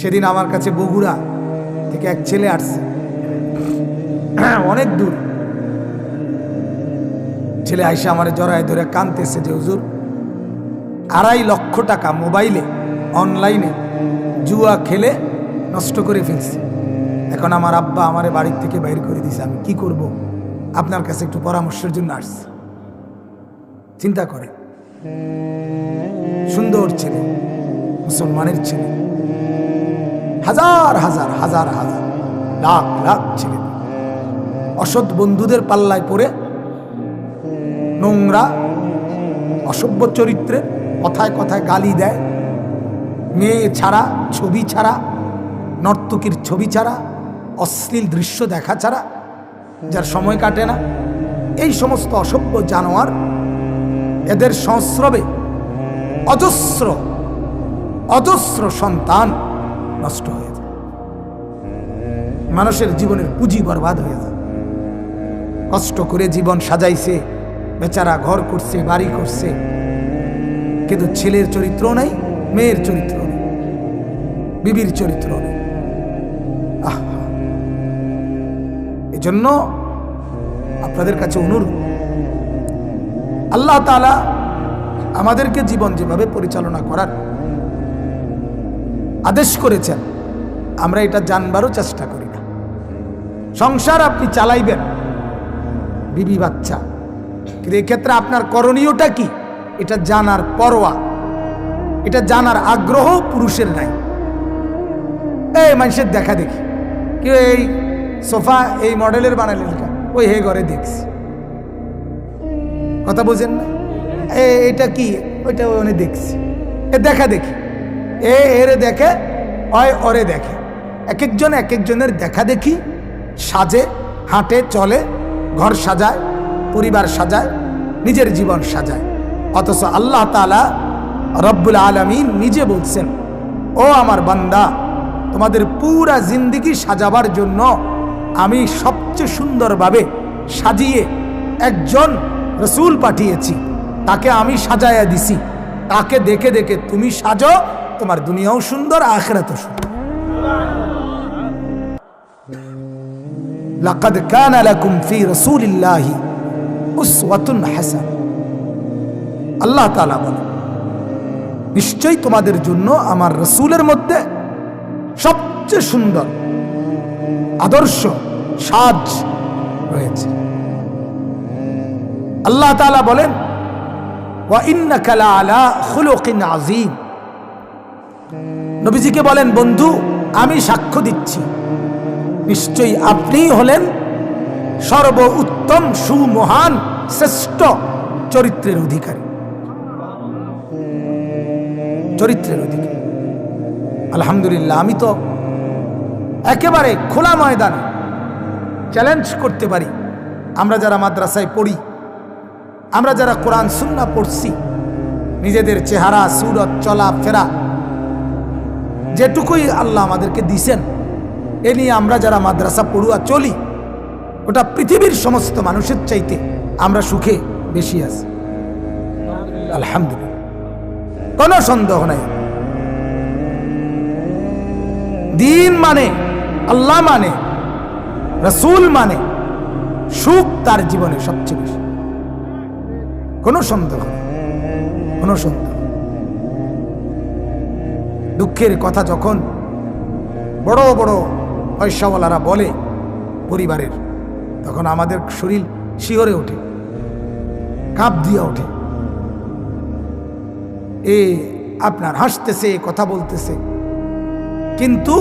সেদিন আমার কাছে বগুড়া থেকে এক ছেলে আসছে, অনেক দূর। ছেলে আইসা আমার জড়ায় ধরে কাঁদতেছে যে হুজুর 2.5 লক্ষ টাকা মোবাইলে অনলাইনে জুয়া খেলে নষ্ট করে ফেলছি। এখন আমার আব্বা আমারে বাড়ির থেকে বাইর করে দিছে, আমি কি করব? আপনার কাছে একটু পরামর্শের জন্য আসছি। চিন্তা করে, সুন্দর ছেলে, মুসলমানের ছেলে, হাজার হাজার হাজার হাজার লাখ লাখ ছেলে অসৎ বন্ধুদের পাল্লায় পড়ে নোংরা অসভ্য চরিত্রে কথায় কথায় গালি দেয়, মেয়ে ছাড়া, ছবি ছাড়া, নর্তকীর ছবি ছাড়া, অশ্লীল দৃশ্য দেখা ছাড়া যার সময় কাটে না। এই সমস্ত অসভ্য জানোয়ার, এদের সংস্রবে অজস্র অজস্র সন্তান নষ্ট হয়ে যায়, মানুষের জীবনের পুঁজি বরবাদ হয়ে যায়। কষ্ট করে জীবন সাজাইছে, বেচারা ঘর করছে, বাড়ি করছে, কিন্তু ছেলের চরিত্র নাই, মেয়ের চরিত্র নেই, বিবির চরিত্র নেই। এজন্য আপনাদের কাছে অনুরোধ, আল্লাহ তাআলা আমাদেরকে জীবন যেভাবে পরিচালনা করার আদেশ করেছেন, আমরা এটা জানবারও চেষ্টা করি না। সংসার আপনি চালাইবেন, বিবি বাচ্চা, কিন্তু এক্ষেত্রে আপনার করণীয়টা কি এটা জানার পরোয়া, এটা জানার আগ্রহ পুরুষের নাই। এই মানুষের দেখা দেখি, কেউ এই সোফা এই মডেলের বানালেন, ওই হে ঘরে দেখছি, কথা বোঝেন না? এটা কি, ওইটা ওনে দেখছি, এ দেখা দেখি, এরে দেখে, ওরে দেখে। এক একজন এক একজনের দেখা দেখি সাজে, হাঁটে, চলে, ঘর সাজায়, পরিবার সাজায়, নিজের জীবন সাজায়। অথচ আল্লাহ তাআলা রব্বুল আলামিন নিজে বলছেন, ও আমার বান্দা, তোমাদের পুরা জিন্দেগি সাজাবার জন্য আমি সবচেয়ে সুন্দরভাবে সাজিয়ে একজন রসূল পাঠিয়েছি, তাকে আমি সাজায়া দিছি, তাকে দেখে দেখে তুমি সাজো, তোমার দুনিয়াও সুন্দর, আখিরাতও সুন্দর। লাকাদ কানা লাকুম ফি রাসূলিল্লাহি উসওয়াতুন হাসানাহ। আল্লাহ তাআলা বলেন, নিশ্চয়ই তোমাদের জন্য আমার রাসূলের মধ্যে সবচেয়ে সুন্দর আদর্শ সাজ রয়েছে। আল্লাহ তাআলা বলেন, ওয়া ইন্নাকা লাআলা খুলুকিন আযীম। নবীজিকে বলেন, বন্ধু আমি সাক্ষ্য দিচ্ছি, নিশ্চয়ই আপনি হলেন সর্ব উত্তম, সুমহান, শ্রেষ্ঠ চরিত্রের অধিকারী, চরিত্রের অধিকারী। আলহামদুলিল্লাহ, আমি তো একেবারে খোলা ময়দানে চ্যালেঞ্জ করতে পারি, আমরা যারা মাদ্রাসায় পড়ি, আমরা যারা কোরআন সুন্নাহ পড়ছি, নিজেদের চেহারা, সুরত, চলা ফেরা যেটুকুই আল্লাহ আমাদেরকে দিছেন, এ নিয়ে আমরা যারা মাদ্রাসা পড়ুয়া চলি, ওটা পৃথিবীর সমস্ত মানুষের চাইতে আমরা সুখে বেশি আছি। আলহামদুলিল্লাহ, কোনো সন্দেহ নাই। দিন মানে, আল্লাহ মানে, রাসূল মানে, সুখ তার জীবনে সবচেয়ে বেশি, কোনো সন্দেহ নেই, কোনো সন্দেহ। দুঃখের কথা যখন বড় বড় পয়সাওয়ালারা বলে পরিবারের, তখন আমাদের শরীর শিহরে ওঠে, কাঁপ দিয়া ওঠে। আপনার হাসতেছে, কথা বলতেছে, কিন্তু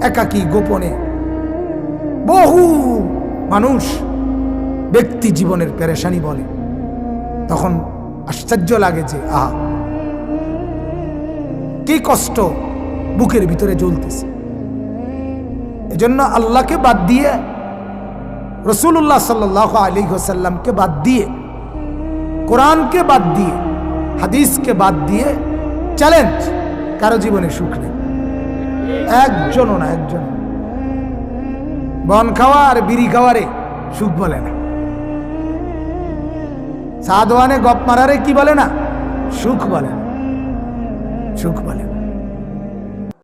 একাকী গোপনে বহু মানুষ ব্যক্তি জীবনের পেরেশানি বলে, তখন আশ্চর্য লাগে যে আহা, কি কষ্ট বুকের ভিতরে জ্বলতেছে। এজন্য আল্লাহকে বাদ দিয়ে, রাসূলুল্লাহ সাল্লাল্লাহু আলাইহি ওয়াসাল্লামকে বাদ দিয়ে, কোরআনকে বাদ দিয়ে, হাদিসকে বাদ দিয়ে চ্যালেঞ্জ, কারো জীবনে সুখ নেই, একজনও না, একজন। বন খাওয়া আর বিড়ি খাওয়ারে সুখ বলে না, সাদওয়ানে গপ মারারে কি বলে না, সুখ বলে না, সুখ বলে না।